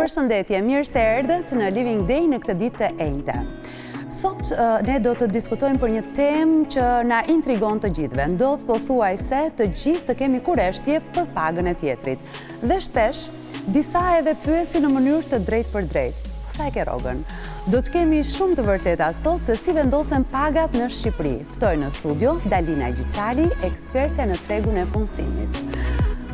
Përshëndetje, mirë se erdhët në Living Day në këtë ditë të enjte. Sot ne do të diskutojmë për një temë që na intrigon të gjithëve. Ndodh pothuajse të gjithë të kemi kurreshtje për pagën e tjetrit. Dhe shpesh, disa edhe pyesin në mënyrë të drejtë për drejtë. Po sa e ke rrogën? Do të kemi shumë të vërteta sot se si vendosen pagat në Shqipëri. Ftoj në studio Dalina Gjicali, eksperte në tregun e punësimit.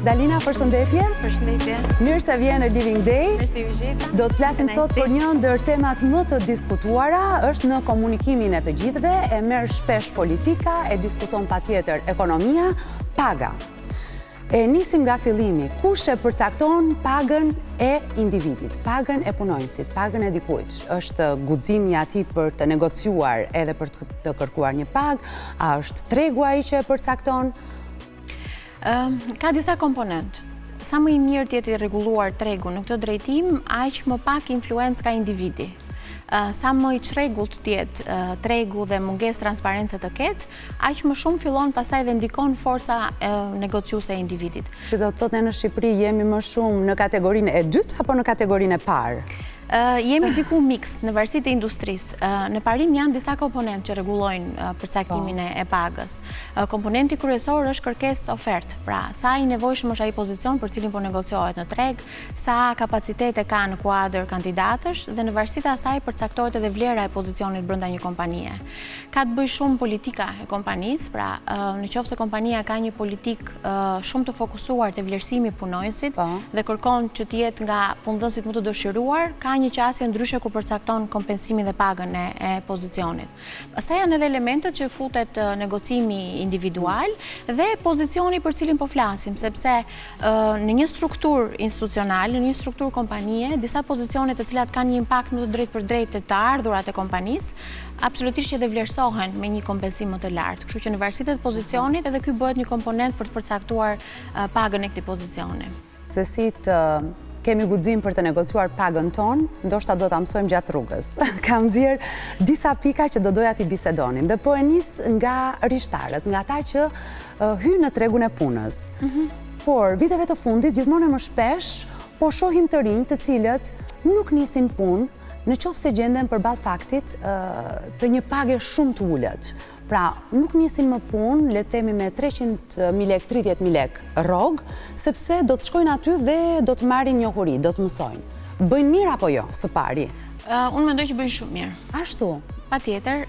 Dalina, përshëndetje. Përshëndetje. Mirë se vjen në Living Day. Mirësi u gjeta. Do të flasim sot për një ndër temat më të diskutuara, është në komunikimin e të gjithëve, e merr shpesh politika, e diskuton patjetër ekonomia, paga. E nisim nga fillimi. Kush e përcakton pagën e individit, pagën e punonjësit, pagën e dikujt? Është guximi i atij për të negociuar edhe për të kërkuar një pagë? A është tregu ai që e përcakton? Ka disa komponent. Sa më i mirë të jetë i rregulluar tregu në këtë drejtim, aq më pak influencë ka individi. Sa më i çrregullt të jetë tregu dhe mungesë transparence të ketë, aq më shumë fillon pastaj dhe ndikon forca negociuese e individit. Që do të thotë ne në Shqipëri jemi më shumë në kategorinë e dytë apo në kategorinë e parë? Jemi diku mix në varësi të industrisë. Në parim janë disa komponentë që rregullojnë përcaktimin e pagës. Komponenti kryesor është kërkesë ofertë. Pra, sa i nevojshëm është ai pozicion për cilin po negociohet në treg, sa kapacitete ka në kuadër kandidatësh dhe në varësi të asaj përcaktohet edhe vlera e pozicionit brenda një kompanie. Ka të bëjë shumë politika e kompanisë, pra nëse kompania ka një politikë shumë të fokusuar te vlerësimi i punonjësit dhe kërkon që të jetë nga punëdhënësit më të dëshiruar, ka një qasje ndryshe ku përcakton kompensimin dhe pagën e pozicionit. Pastaj janë edhe elementet që futet negocimi individual dhe pozicioni për cilin po flasim, sepse në një strukturë institucionale, në një strukturë kompanie, disa pozicione të cilat kanë një impakt më të drejtë për drejtë të ardhurat e kompanisë, absolutisht që dhe vlerësohen me një kompensim më të lartë. Kështu që në varësi të pozicionit edhe ky bëhet një komponent për të përcaktuar pagën e këtij pozicioni. Se si të kemi guxim për të negociuar pagën tonë, ndoshta do ta mësojmë gjatë rrugës. Kam nxjerr disa pika që do doja t'i bisedonim. Dhe po e nis nga rishtarët, nga ata që hyjnë në tregun e punës. Por viteve të fundit gjithmonë më shpesh po shohim të rinj të cilët nuk nisin punë në qoftë se gjenden përballë faktit të një page shumë të ulët. Pra, nuk nisin më punë, le të themi me 300.000 lek, 30.000 lek rrogë, sepse do të shkojnë aty dhe do të marrin njohuri, do të mësojnë. Bëjnë mirë apo jo, së pari? Unë mendoj që bëjnë shumë mirë. Ashtu? Patjetër,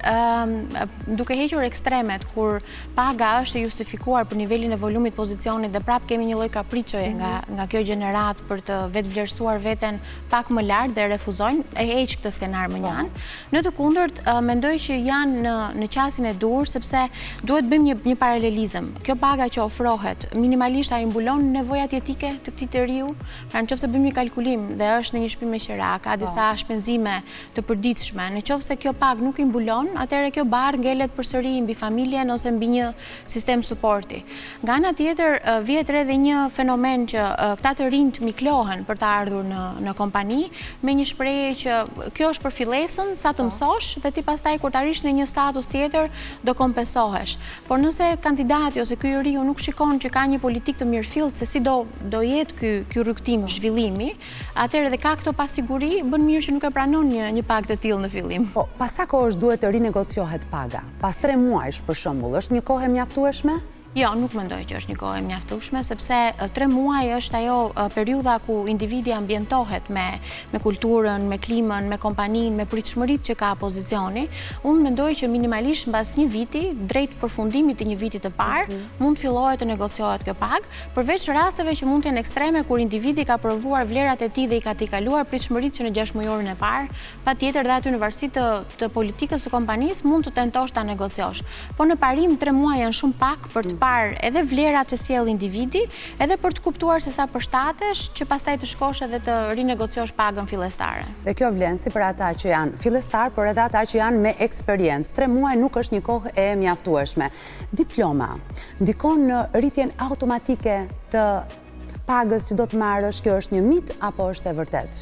duke hequr ekstremet kur paga është e justifikuar për nivelin e volumit pozicionit dhe prap kemi një lloj kapriçoje nga kjo gjenerat për të vetë vlerësuar veten pak më lart dhe refuzojnë, e heq këtë skenar më njanë. Në të kundërt, mendoj që janë në qasjen e dur sepse duhet bëjmë një paralelizëm. Kjo paga që ofrohet minimalisht ai mbulon nevojat jetike të këtij njeriu. Pra nëse bëjmë një kalkulim dhe është në një shtëpi me qira, ka disa shpenzime të përditshme, nëse kjo pagë nuk i mbulon, atëherë kjo barë ngelet përsëri mbi familjen ose mbi një sistem suporti. Nga ana tjetër, vjet re dhe një fenomen që këta të rinjt miklohen për të ardhur në kompani me një shprehje që kjo është për fillesën, sa të mësosh dhe ti pastaj kur të arrish në një status tjetër do kompensohesh. Por nëse kandidati ose ky njeriu nuk shikon që ka një politikë të mirëfillt se si do jetë ky rrugtim zhvillimi, atëherë dhe ka këto pasiguri, bën mirë që nuk e pranon një pagë të tillë në fillim. Po, pas sa kohë duhet të rinegociohet paga? Pas 3 muajsh për shembull, është një kohë e mjaftueshme? Jo, nuk mendoj që është një kohë e mjaftueshme, sepse 3 muaj është ajo periudha ku individi ambientohet me kulturën, me klimën, me kompaninë, me pritshmëritë që ka pozicioni. Unë mendoj që minimalisht mbas një viti, drejt përfundimit të një viti të parë, mund fillohet të negociohet kjo pagë, përveç rasteve që mund të jenë ekstreme kur individi ka provuar vlerat e tij dhe i ka kaluar pritshmëritë që në 6 muajorën e parë, patjetër dhe aty në varësi të politikës së kompanisë mund të tentosh ta negociosh. Po në parim 3 muaj janë shumë pak për të edhe vlerat që sjell individi, edhe për të kuptuar se sa përshtatesh që pastaj të shkosh edhe të rinegociosh pagën fillestare. Dhe kjo vlen si për ata që janë fillestar, por edhe ata që janë me eksperiencë. 3 muaj nuk është një kohë e mjaftueshme. Diploma ndikon në rritjen automatike të pagës që do të marrësh, kjo është një mit apo është e vërtetë?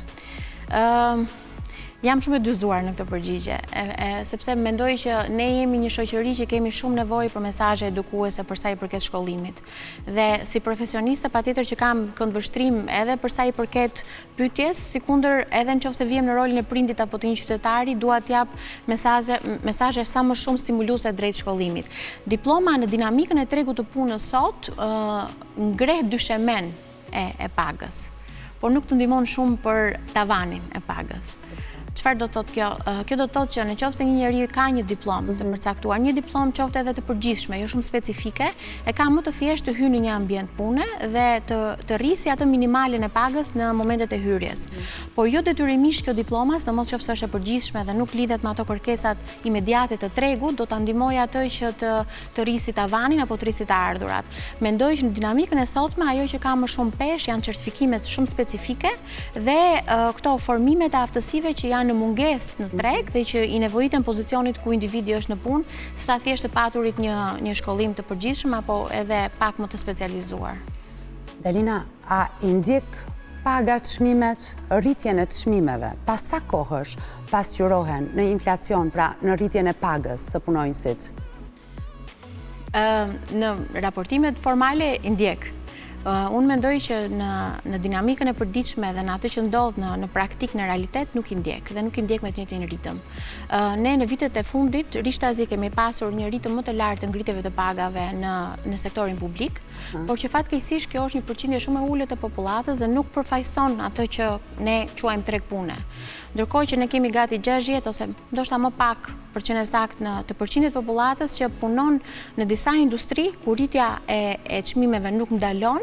Jam shumë e dyzuar në këtë përgjigje, sepse mendoj që ne jemi një shoqëri që kemi shumë nevojë për mesazhe edukuese për sa i përket shkollimit. Dhe si profesioniste patjetër që kam këndvështrim edhe për sa i përket pyetjes, sikundër edhe nëse vjem në rolin e prindit apo të një qytetari, dua të jap mesazhe sa më shumë stimuluese drejt shkollimit. Diploma në dinamikën e tregut të punës sot ngreh dyshemen e pagës, por nuk të ndihmon shumë për tavanin e pagës. Çfarë do të thotë kjo? Kjo do të thotë që nëse një njeri ka një diplomë të përcaktuar, një diplomë qoftë edhe të përgjithshme, jo shumë specifike, e ka më të thjeshtë të hyjë në një ambient pune dhe të rrisi atë minimalin e pagës në momentet e hyrjes. Por jo detyrimisht kjo diploma, sidomos nëse është e përgjithshme dhe nuk lidhet me ato kërkesat imediate të tregut, do ta ndihmojë atë që të rrisi tavanin apo të rrisi të ardhurat. Mendoj që në dinamikën e sotme ajo që ka më shumë peshë janë certifikimet shumë specifike dhe këto formimet e aftësive që janë në mungesë në treg dhe që i nevojiten pozicionit ku individi është në punë, sa thjesht të paturit një shkollim të përgjithshëm apo edhe pak më të specializuar. Dalina, a i ndjek pagat, çmimet, rritjen e çmimeve, pas sa kohësh pasqyrohen në inflacion, pra në rritjen e pagës së punonjësit? Në raportimet formale i ndjek. Unë mendoj që në dinamikën e përditshme dhe në atë që ndodh në praktik, në realitet, nuk i ndjek dhe nuk i ndjek me të njëjtin ritëm. Ne në vitet e fundit rishtazi kemi pasur një ritëm më të lartë të ngritjeve të pagave në sektorin publik, por që fatkeqësisht kjo është një përqindje shumë e ulët e popullatës dhe nuk përfaqëson atë që ne quajmë treg pune. Ndërkohë që ne kemi gati 60 ose ndoshta më pak përqindje sakt në të përqindjet popullatës që punon në disa industri ku rritja e çmimeve nuk ndalon,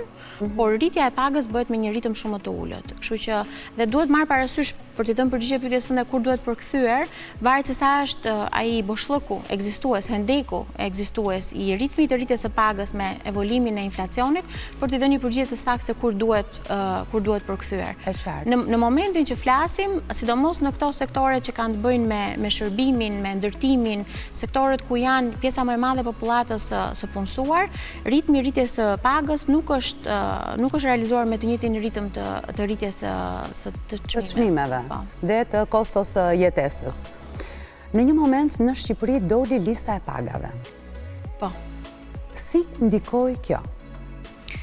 por rritja e pagës bëhet me një ritëm shumë të ulët. Kështu që dhe duhet marrë parasysh për të dhënë përgjigje pyetjes së kur duhet përkthyer, varet se sa është ai boshllëku ekzistues, hendeku ekzistues i ritmit të rritjes së pagës me evolimin e inflacionit, për të dhënë një përgjigje të saktë se kur duhet përkthyer. Në momentin që flasim, sidomos në këto sektore që kanë të bëjnë me shërbimin, me ndërtimin, sektorët ku janë pjesa më e madhe e popullatës së punësuar, ritmi i rritjes së pagës nuk është realizuar me të njëjtin ritëm të rritjes së çmimeve dhe të kostos jetesës. Në një moment në Shqipëri doli lista e pagave. Po. Si ndikoi kjo?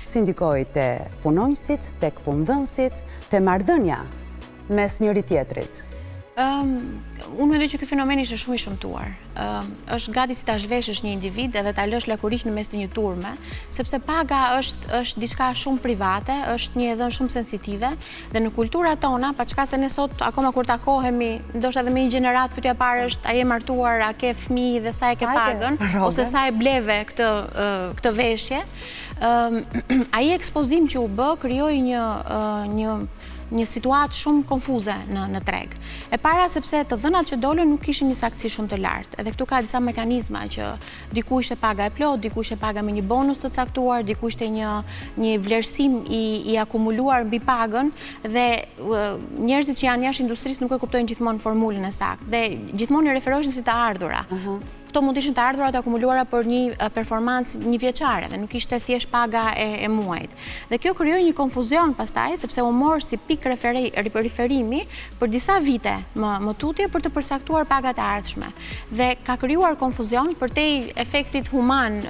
Si ndikoi te punonjësit, tek punëdhënësit, te marrëdhënia mes njëri tjetrit? Unë mendoj që ky fenomen ishte shumë i shëmtuar. Është gati si ta zhveshësh një individ edhe ta lësh lakurish në mes të një turme, sepse paga është diçka shumë private, është një dhënë shumë sensitive dhe në kulturat tona, pa çka se ne sot akoma kur takohemi, ndoshta edhe me një gjenerat pyetja e parë është a je martuar, a ke fëmijë dhe sa e ke pagën, ose sa e bleve këtë veshje. Ai ekspozim që u bë krijoi një situatë shumë konfuze në treg. E para sepse të dhënat që dolën nuk kishin një saktësi shumë të lartë. Edhe këtu ka disa mekanizma që diku ishte paga e plot, diku ishte paga me një bonus të caktuar, diku ishte një vlerësim i akumuluar mbi pagën dhe njerëzit që janë jashtë industrisë nuk e kuptojnë gjithmonë formulën e saktë dhe gjithmonë i referohen si të ardhura. Këto mund të ishin të ardhurat e akumuluara për një performancë një vjeçare dhe nuk ishte thjesht paga e muajit. Dhe kjo krijoi një konfuzion pastaj sepse u mor si pikë riferimi për disa vite më tutje për të përcaktuar pagat e ardhshme. Dhe ka krijuar konfuzion përtej efektit human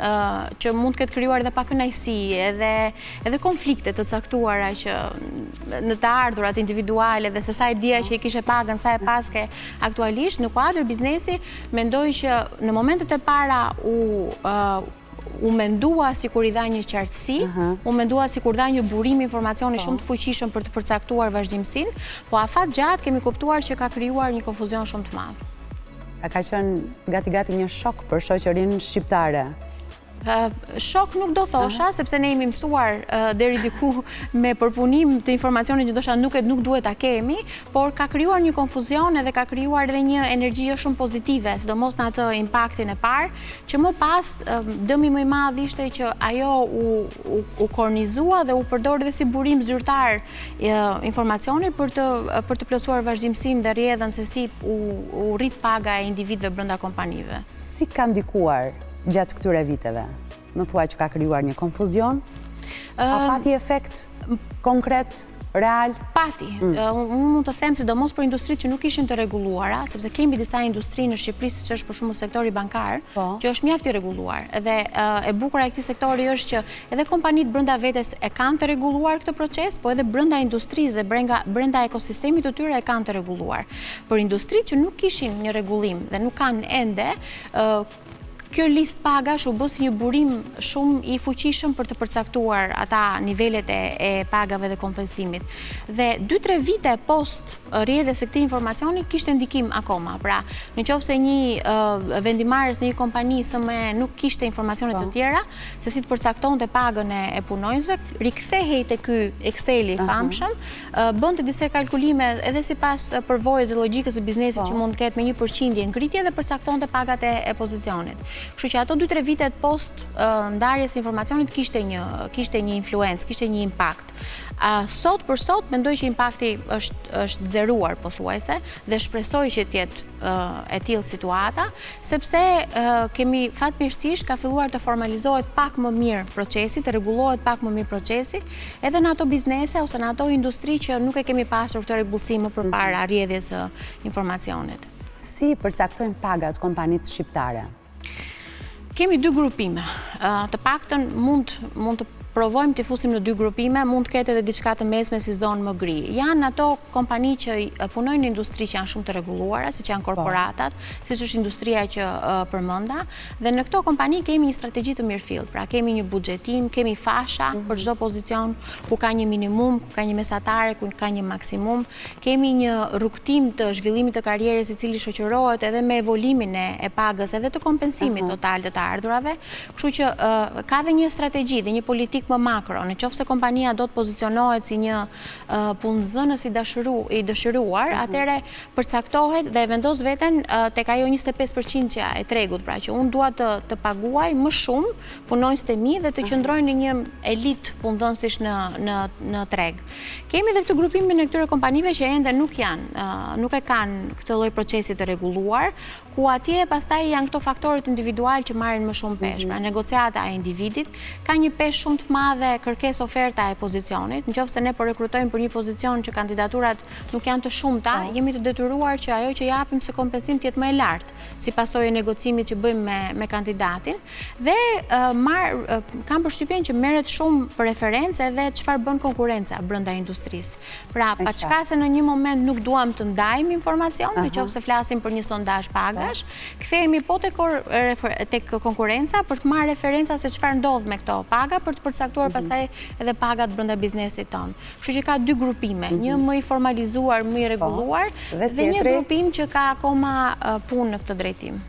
që mund të ketë krijuar edhe pakënaqësi edhe konflikte të caktuara që në të ardhurat individuale dhe se sa e dija që i kishe pagën, sa e paske aktualisht në kuadër biznesi, mendoj që në momentet e para u mendua si kur i dha një qartësi, u mendua si kur dha një burim informacioni shumë të fuqishëm për të përcaktuar vazhdimsinë, po afat gjatë kemi kuptuar që ka krijuar një konfuzion shumë të madh. Ka qenë gati një shok për shoqërinë shqiptare. Shok nuk do thosha, sepse ne jemi mësuar deri diku me përpunim të informacionit që ndoshta nuk duhet ta kemi, por ka krijuar një konfuzion edhe ka krijuar edhe një energji shumë pozitive, sidomos në atë impaktin e parë, që më pas dëmi më i madh ishte që ajo u kornizua dhe u përdor dhe si burim zyrtar informacioni për të plotësuar vazhdimsinë dhe rrjedhën se si u rrit paga e individëve brenda kompanive. Si ka ndikuar gjatë këtyre viteve? Më thua që ka krijuar një konfuzion? A pati efekt konkret real? Pati. Unë mund të them sidomos për industritë që nuk ishin të rregulluara, sepse kemi disa industri në Shqipëri, siç është për shembull sektori bankar, që është mjaft i rregulluar. Dhe e bukura e këtij sektori është që edhe kompanitë brenda vetes e kanë të rregulluar këtë proces, po edhe brenda industrisë dhe brenda ekosistemit të tyre e kanë të rregulluar. Për industritë që nuk kishin një rregullim dhe nuk kanë ende, kjo listë pagash u bë si një burim shumë i fuqishëm për të përcaktuar ata nivelet e pagave dhe kompensimit. Dhe 2-3 vite post rrjedhjes së këtij informacioni kishte ndikim akoma. Pra, nëse një vendimarrës në një kompani SME nuk kishte informacione të tjera se si të përcaktonte pagën e punonjësve, rikthehej te ky Exceli i famshëm, bënte disa kalkulime edhe sipas përvojës dhe logjikës së biznesit që mund të ketë me 1% ngritje dhe përcaktonte pagat e pozicionit. Kështu që ato 2-3 vitet post ndarjes së informacionit kishte një influencë, kishte një impakt. Sot për sot mendoj që impakti është zeruar pothuajse dhe shpresoj që të jetë e tillë situata, sepse kemi fatmirësisht ka filluar të formalizohet pak më mirë procesi, të rregullohet pak më mirë procesi, edhe në ato biznese ose në ato industri që nuk e kemi pasur këtë rregullsim më përpara rrjedhjes së informacionit. Si përcaktojnë pagat kompanitë shqiptare? Kemi 2 grupime. Të paktën mund të provojmë të fusim në 2 grupime, mund të ketë edhe diçka të mesme si zonë më gri. Janë ato kompani që punojnë në industri që janë shumë të rregulluara, siç janë korporatat, siç është industria që përmenda, dhe në këto kompani kemi një strategji të mirëfillt. Pra kemi një buxhetim, kemi fasha për çdo pozicion, ku ka një minimum, ku ka një mesatare, ku ka një maksimum. Kemi një rrugtim të zhvillimit të karrierës i cili shoqërohet edhe me evolimin e pagës edhe të kompensimit total të ardhurave. Kështu që ka dhe një strategji dhe një politikë më makro, në qoftë se kompania do të pozicionohet si një punëzënës i dëshiruar, atëherë përcaktohet dhe vendos veten tek ajo 25% e tregut, pra që unë dua të paguaj më shumë punonjësit e mi dhe të qëndrojnë në një elit punëdhënësish në treg. Kemi edhe këtë grupimin e këtyre kompanive që ende nuk e kanë këtë lloj procesi të rregulluar, ku atje pastaj janë këto faktorët individual që marrin më shumë peshë. Pra negociata e individit ka një peshë shumë të madhe kërkesë oferta e pozicionit. Nëse ne po rekrutojmë për një pozicion që kandidaturat nuk janë të shumta, jemi të detyruar që ajo që japim si kompensim të jetë më e lartë, si pasojë e negocimit që bëjmë me kandidatin, dhe kam përshtypjen që merret shumë preferencë edhe çfarë bën konkurenca brenda industrisë. Pra, paçka se në një moment nuk duam të ndajmë informacion, nëse flasim për një sondazh pagash, kthehemi po tek konkurenca për të marrë referenca se çfarë ndodh me këto paga për të përcaktuar pastaj edhe pagat brenda biznesit tonë. Kështu që ka 2 grupime, një më i formalizuar, më i rregulluar, dhe një grupim që ka akoma punë në këtë drejtim.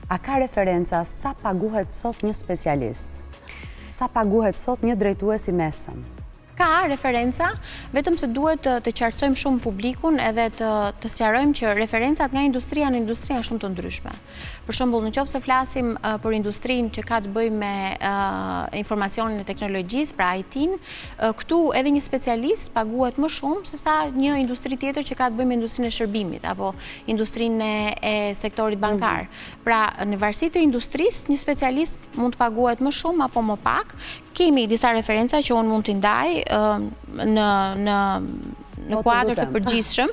A ka referenca sa paguhet sot një specialist? Sa paguhet sot një drejtues i mesëm? Ka referenca, vetëm se duhet të qartësojmë shumë publikun edhe të sqarojmë që referencat nga industria në industri janë shumë të ndryshme. Për shembull, nëse flasim për industrinë që ka të bëjë me informacionin e teknologjisë, pra IT-n, këtu edhe një specialist paguhet më shumë se sa një industri tjetër që ka të bëjë me industrinë e shërbimit apo industrinë e sektorit bankar. Pra, në varësi të industrisë, një specialist mund të paguhet më shumë apo më pak. Kemi disa referenca që unë mund t'i ndaj në kuadër të përgjithshëm.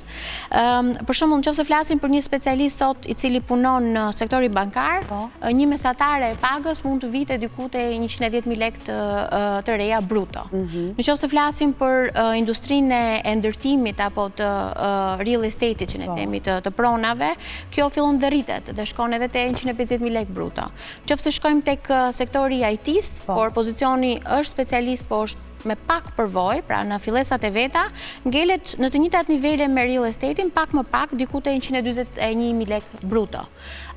Për shembull, nëse flasim për një specialist sot i cili punon në sektorin bankar, një mesatare e pagës mund të vite diku te 110.000 lekë të reja bruto. Nëse flasim për industrinë e ndërtimit apo të real estate-it që ne themi të pronave, kjo fillon dhe rritet dhe shkon edhe te 150.000 lekë bruto. Nëse shkojmë tek sektori i IT-s, por pozicioni është specialist, po është me pak përvojë, pra në fillesat e veta, ngelet në të njëjtat nivele me real estate-in, pak më pak, diku te 141.000 lekë bruto.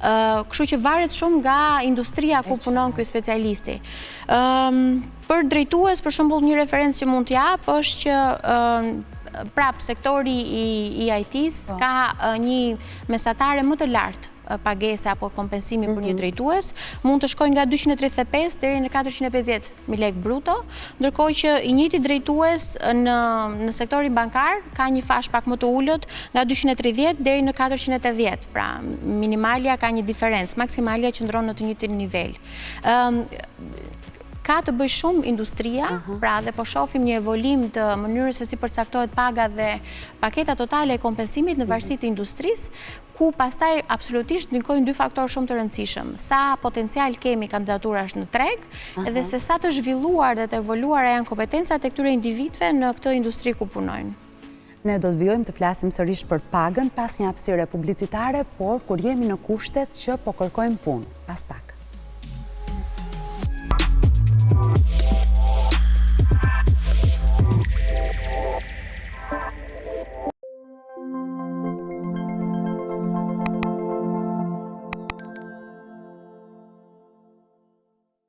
Kështu që varet shumë nga industria ku punon ky specialisti. Për drejtues, për shembull, një referencë që mund të jap është që prap sektori i IT-s ka një mesatare më të lartë pagese apo kompensimi për një drejtues, mund të shkojë nga 235 deri në 450.000 lekë bruto, ndërkohë që i njëjti drejtues në sektorin bankar ka një fash pak më të ulët nga 230 deri në 480. Pra, minimalja ka një diferencë, maksimalja qëndron në të njëjtin nivel. Ka të bëj shumë industria, pra dhe po shohim një evolim të mënyrës se si përcaktohet paga dhe paketa totale e kompensimit në varësi të industrisë, ku pastaj absolutisht ndikojnë dy faktorë shumë të rëndësishëm. Sa potencial kemi kandidaturash në treg, edhe se sa të zhvilluar dhe të evoluara janë kompetencat e këtyre individëve në këtë industri ku punojnë. Ne do të vijojmë të flasim sërish për pagën pas një hapësire publicitare, por kur jemi në kushtet që po kërkojmë punë. Pas pak.